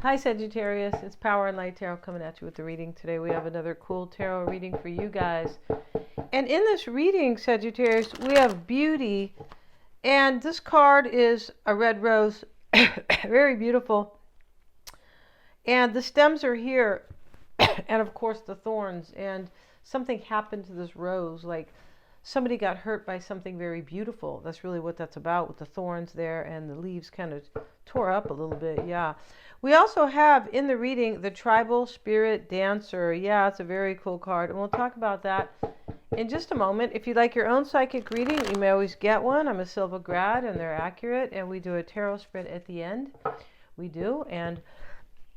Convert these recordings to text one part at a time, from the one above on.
Hi Sagittarius, it's Power and Light Tarot coming at you with the reading. Today we have another cool tarot reading for you guys. And in this reading, Sagittarius, we have beauty. And this card is a red rose, very beautiful. And the stems are here, and of course the thorns. And something happened to this rose, like somebody got hurt by something very beautiful. That's really what that's about, with the thorns there, and the leaves kind of tore up a little bit. Yeah. We also have in the reading the Tribal Spirit Dancer. Yeah, it's a very cool card, and we'll talk about that in just a moment. If you'd like your own psychic reading, you may always get one. I'm a Silva grad, and they're accurate, and we do a tarot spread at the end. We do, and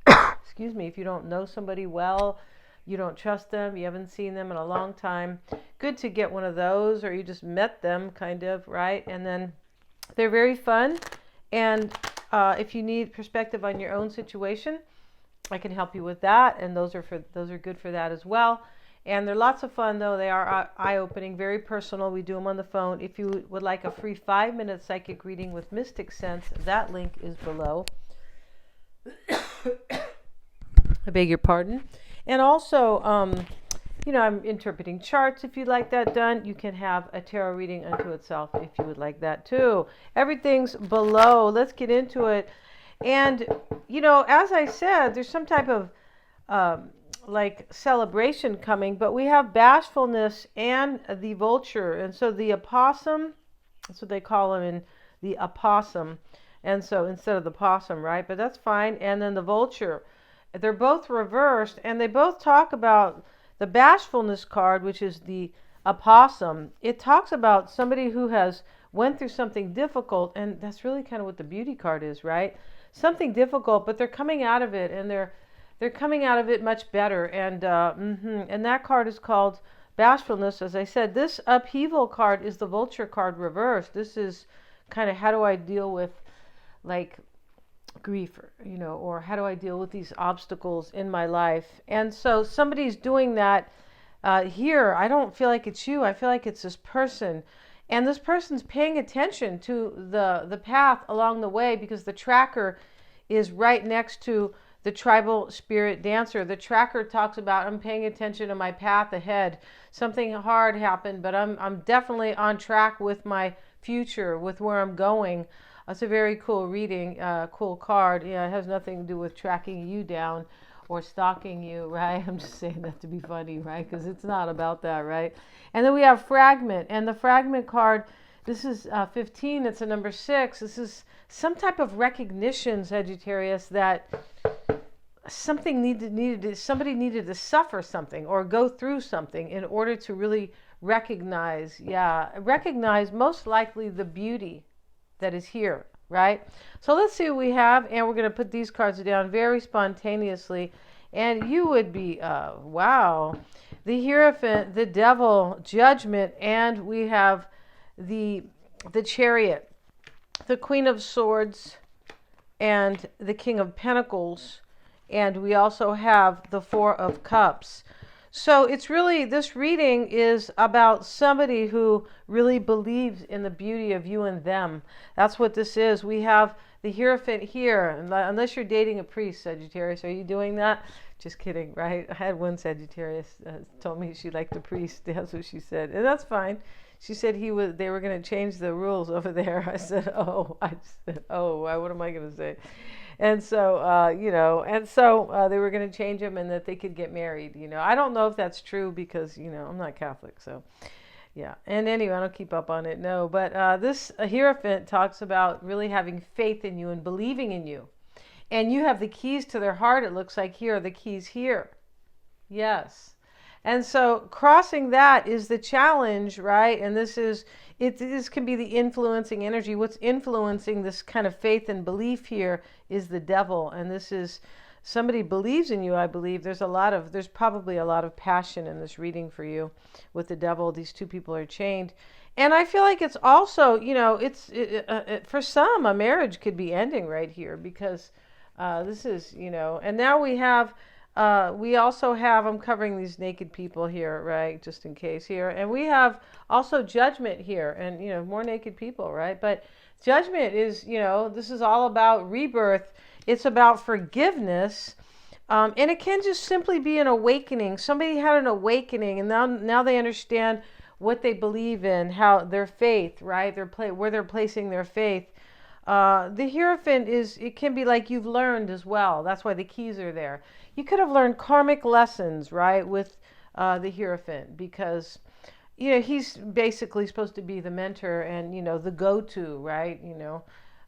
excuse me, if you don't know somebody well, you don't trust them, you haven't seen them in a long time, good to get one of those, or you just met them, kind of, right? And then they're very fun, and if you need perspective on your own situation, I can help you with that, and those are good for that as well. And they're lots of fun, though. They are eye-opening, very personal. We do them on the phone. If you would like a free 5-minute psychic reading with Mystic Sense, that link is below. I beg your pardon. And also, I'm interpreting charts. If you'd like that done, you can have a tarot reading unto itself if you would like that too. Everything's below. Let's get into it. And, as I said, there's some type of celebration coming, but we have bashfulness and the vulture. And so the opossum, that's what they call them, in the opossum. And so instead of the possum, right? But that's fine. And then the vulture. They're both reversed, and they both talk about the bashfulness card, which is the opossum. It talks about somebody who has went through something difficult, and that's really kind of what the beauty card is, right? Something difficult, but they're coming out of it, and they're coming out of it much better. And and that card is called bashfulness. As I said, this upheaval card is the vulture card reversed. This is kind of, how do I deal with grief, or how do I deal with these obstacles in my life? And so somebody's doing that here. I don't feel like it's you. I feel like it's this person. And this person's paying attention to the path along the way, because the tracker is right next to the Tribal Spirit Dancer. The tracker talks about, I'm paying attention to my path ahead. Something hard happened, but I'm definitely on track with my future, with where I'm going. It's a very cool reading, cool card. Yeah, it has nothing to do with tracking you down or stalking you, right? I'm just saying that to be funny, right? Because it's not about that, right? And then we have fragment, and the fragment card, this is 15, it's a number 6. This is some type of recognition, Sagittarius, that somebody needed to suffer something or go through something in order to really recognize most likely the beauty that is here, right? So let's see what we have, and we're going to put these cards down very spontaneously, and you would be, wow, the Hierophant, the Devil, Judgment, and we have the Chariot, the Queen of Swords, and the King of Pentacles, and we also have the Four of Cups. So it's really, this reading is about somebody who really believes in the beauty of you and them. That's what this is. We have the Hierophant here, unless you're dating a priest, Sagittarius. Are you doing that? Just kidding, right? I had one Sagittarius told me she liked the priest. That's what she said, and that's fine. She said they were going to change the rules over there. I said, what am I going to say? And so, they were going to change them, and that they could get married. I don't know if that's true, because, I'm not Catholic. So, yeah. And anyway, I don't keep up on it. No, but this Hierophant talks about really having faith in you and believing in you. And you have the keys to their heart, it looks like. Here are the keys here. Yes. And so crossing that is the challenge, right? And this can be the influencing energy. What's influencing this kind of faith and belief here is the Devil. And this is, somebody believes in you, I believe. There's probably a lot of passion in this reading for you with the Devil. These two people are chained. And I feel like it's also, for some, a marriage could be ending right here, because this is, and now we also have, I'm covering these naked people here, right, just in case here. And we have also Judgment here, and, more naked people, right? But Judgment is, this is all about rebirth. It's about forgiveness. And it can just simply be an awakening. Somebody had an awakening, and now they understand what they believe in, how their faith, right? Where they're placing their faith. The Hierophant it can be like you've learned as well. That's why the keys are there. You could have learned karmic lessons, right, with the Hierophant, because he's basically supposed to be the mentor and the go-to, right?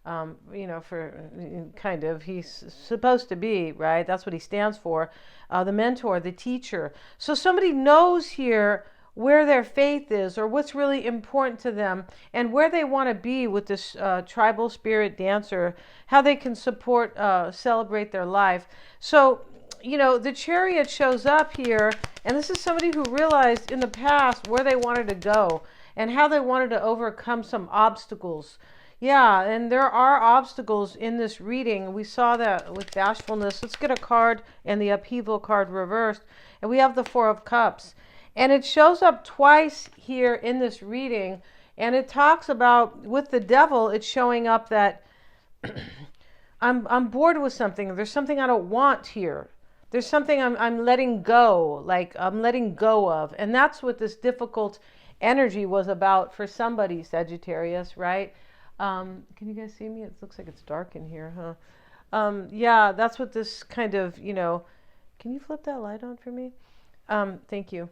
For kind of, he's supposed to be, right? That's what he stands for, the mentor, the teacher. So somebody knows here where their faith is, or what's really important to them, and where they want to be with this tribal spirit dancer, how they can support, celebrate their life. So, the Chariot shows up here, and this is somebody who realized in the past where they wanted to go and how they wanted to overcome some obstacles. Yeah, and there are obstacles in this reading. We saw that with bashfulness. Let's get a card and the upheaval card reversed. And we have the Four of Cups. And it shows up twice here in this reading. And it talks about, with the Devil, it's showing up that I'm bored with something. There's something I don't want here. There's something I'm letting go, like I'm letting go of. And that's what this difficult energy was about for somebody, Sagittarius, right? Can you guys see me? It looks like it's dark in here, huh? Yeah, that's what this kind of, can you flip that light on for me? Thank you.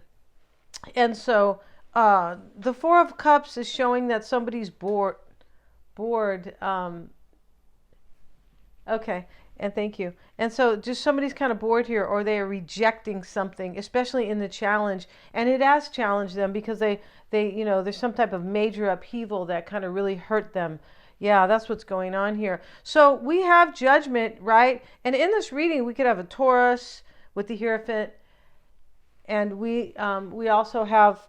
And so the Four of Cups is showing that somebody's bored. Okay, and thank you. And so just somebody's kind of bored here, or they are rejecting something, especially in the challenge. And it has challenged them because they there's some type of major upheaval that kind of really hurt them. Yeah, that's what's going on here. So we have Judgment, right? And in this reading, we could have a Taurus with the Hierophant. And we also have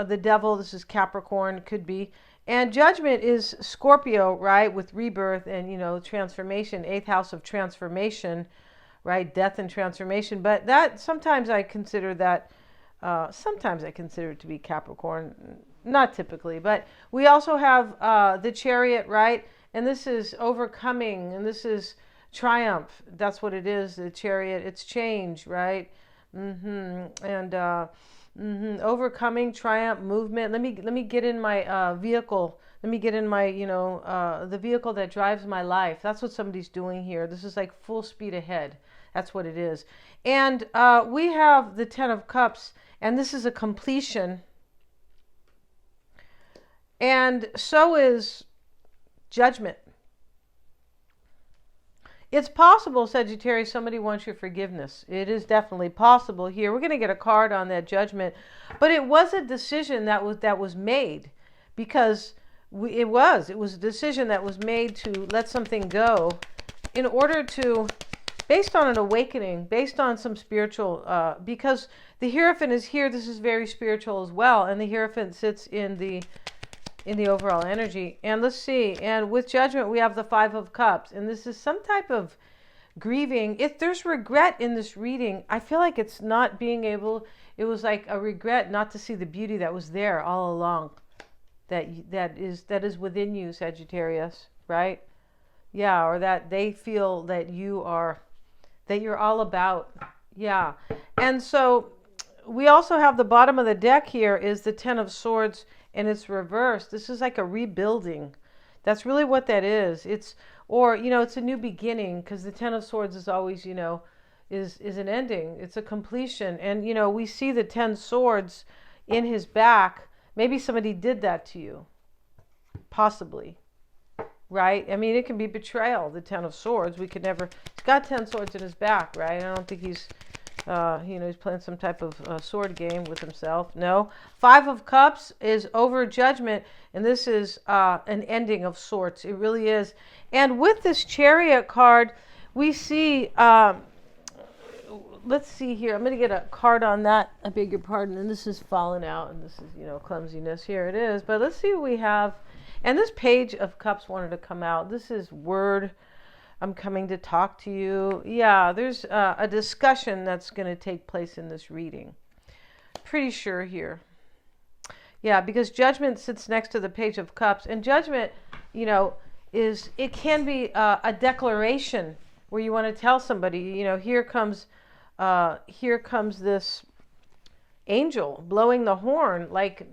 the Devil. This is Capricorn, could be. And Judgment is Scorpio, right, with rebirth and, transformation, 8th house of transformation, right, death and transformation. But that, sometimes I consider it to be Capricorn, not typically. But we also have the Chariot, right, and this is overcoming, and this is triumph. That's what it is, the Chariot. It's change, right, overcoming, triumph, movement. Let me get in my vehicle. Let me get in my, the vehicle that drives my life. That's what somebody's doing here. This is like full speed ahead. That's what it is. And we have the Ten of Cups, and this is a completion. And so is Judgment. It's possible, Sagittarius, somebody wants your forgiveness. It is definitely possible here. We're going to get a card on that Judgment. But it was a decision that was made, because it was a decision that was made to let something go in order to, based on an awakening, based on some spiritual, because the Hierophant is here. This is very spiritual as well. And the Hierophant sits in the overall energy. And let's see, and with Judgment we have the Five of Cups, and this is some type of grieving. If there's regret in this reading, I feel like it's not being able, it was like a regret not to see the beauty that was there all along, that is within you, Sagittarius, right? Yeah, or that they feel that you're all about. Yeah. And so we also have the bottom of the deck here is the Ten of Swords, and it's reversed. This is like a rebuilding. That's really what that is. It's a new beginning, because the Ten of Swords is always, is an ending. It's a completion. And, we see the 10 swords in his back. Maybe somebody did that to you. Possibly. Right? I mean, it can be betrayal, the 10 of Swords. He's got 10 swords in his back, right? I don't think he's he's playing some type of sword game with himself. No. Five of Cups is over Judgment, and this is an ending of sorts. It really is. And with this Chariot card, we see, let's see here. I'm going to get a card on that. I beg your pardon. And this is falling out, and this is, clumsiness. Here it is. But let's see what we have. And this Page of Cups wanted to come out. This is word. I'm coming to talk to you. Yeah, there's a discussion that's going to take place in this reading. Pretty sure here. Yeah, because Judgment sits next to the Page of Cups. And Judgment, it can be a declaration, where you want to tell somebody, here comes this angel blowing the horn, like,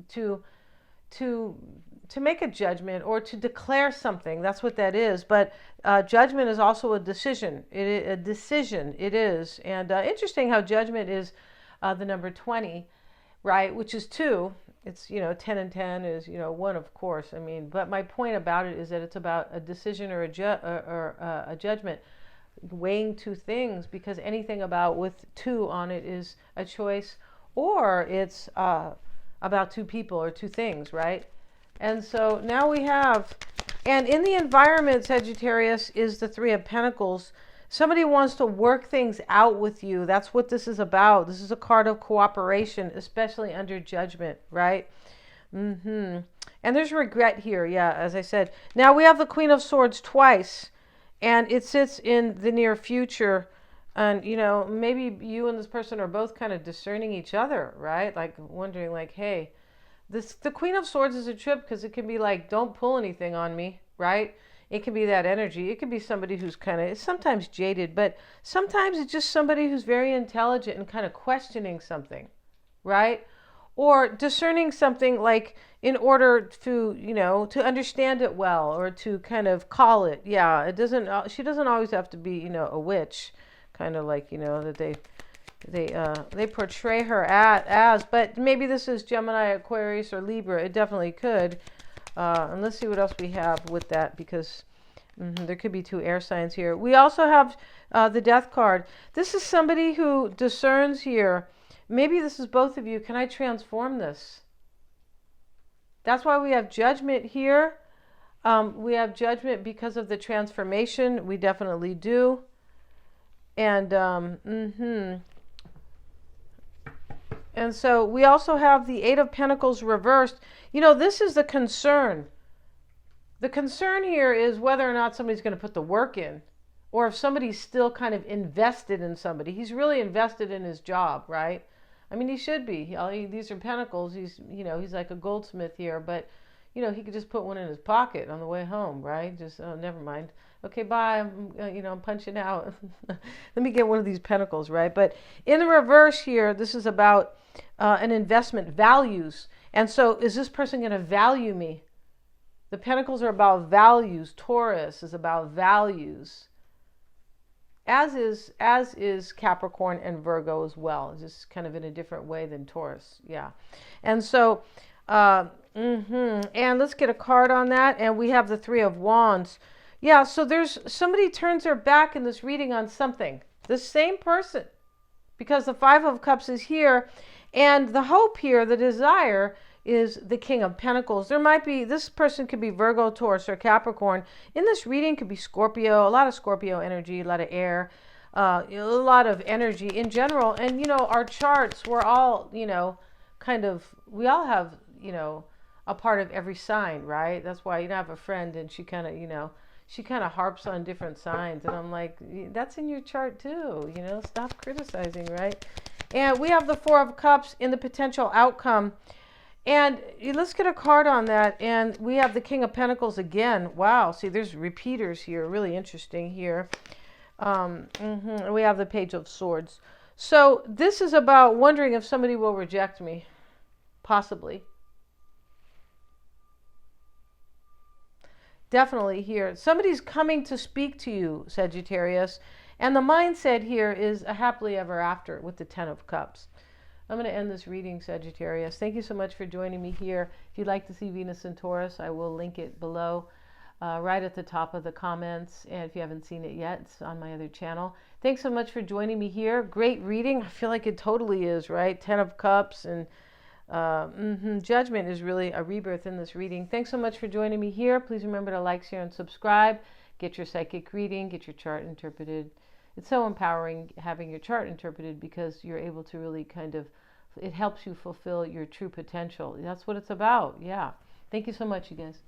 to to to make a judgment or to declare something. That's what that is. But judgment is also a decision. A decision. It is. And interesting how judgment is the number 20, right? Which is 2. It's 10 and 10 is 1, of course. I mean, but my point about it is that it's about a decision or a judgment, weighing 2 things, because anything about with 2 on it is a choice, or it's about 2 people or 2 things, right? And so now we have, and in the environment, Sagittarius, is the 3 of Pentacles. Somebody wants to work things out with you. That's what this is about. This is a card of cooperation, especially under judgment, right? And there's regret here, yeah, as I said. Now we have the Queen of Swords twice, and it sits in the near future. And, maybe you and this person are both kind of discerning each other, right? Like wondering, like, hey, the Queen of Swords is a trip, because it can be like, don't pull anything on me, right? It can be that energy. It can be somebody who's kind of sometimes jaded, but sometimes it's just somebody who's very intelligent and kind of questioning something, right? Or discerning something, like in order to, to understand it well, or to kind of call it. Yeah, it doesn't, she doesn't always have to be, a witch, kind of like, that they portray her as, but maybe this is Gemini, Aquarius, or Libra. It definitely could. And let's see what else we have with that, because there could be 2 air signs here. We also have the Death card. This is somebody who discerns here. Maybe this is both of you. Can I transform this? That's why we have Judgment here. We have Judgment because of the transformation. We definitely do. And and so we also have the 8 of Pentacles reversed. This is the concern. The concern here is whether or not somebody's going to put the work in, or if somebody's still kind of invested in somebody. He's really invested in his job, right? I mean, he should be. These are Pentacles. He's like a goldsmith here, but he could just put one in his pocket on the way home, right? Just, oh, never mind. Okay, bye. I'm punching out. Let me get one of these Pentacles, right? But in the reverse here, this is about an investment, values. And so is this person going to value me? The Pentacles are about values. Taurus is about values. As is Capricorn and Virgo as well, just kind of in a different way than Taurus. Yeah. And so, and let's get a card on that. And we have the 3 of Wands. Yeah, so there's somebody turns their back in this reading on something. The same person. Because the 5 of Cups is here. And the hope here, the desire, is the King of Pentacles. There might be, this person could be Virgo, Taurus, or Capricorn. In this reading could be Scorpio, a lot of Scorpio energy, a lot of air, a lot of energy in general. And, our charts, we're all, kind of, we all have, a part of every sign, right? That's why you have a friend and she kind of, she kind of harps on different signs. And I'm like, that's in your chart too, stop criticizing, right? And we have the 4 of Cups in the potential outcome. And let's get a card on that. And we have the King of Pentacles again. Wow. See, there's repeaters here. Really interesting here. We have the Page of Swords. So this is about wondering if somebody will reject me. Possibly. Definitely here. Somebody's coming to speak to you, Sagittarius. And the mindset here is a happily ever after with the 10 of Cups. I'm going to end this reading, Sagittarius. Thank you so much for joining me here. If you'd like to see Venus and Taurus, I will link it below, right at the top of the comments. And if you haven't seen it yet, it's on my other channel. Thanks so much for joining me here. Great reading. I feel like it totally is, right? 10 of Cups and Judgment is really a rebirth in this reading. Thanks so much for joining me here. Please remember to like, share, and subscribe. Get your psychic reading. Get your chart interpreted. It's so empowering having your chart interpreted, because you're able to really kind of, it helps you fulfill your true potential. That's what it's about. Yeah. Thank you so much, you guys.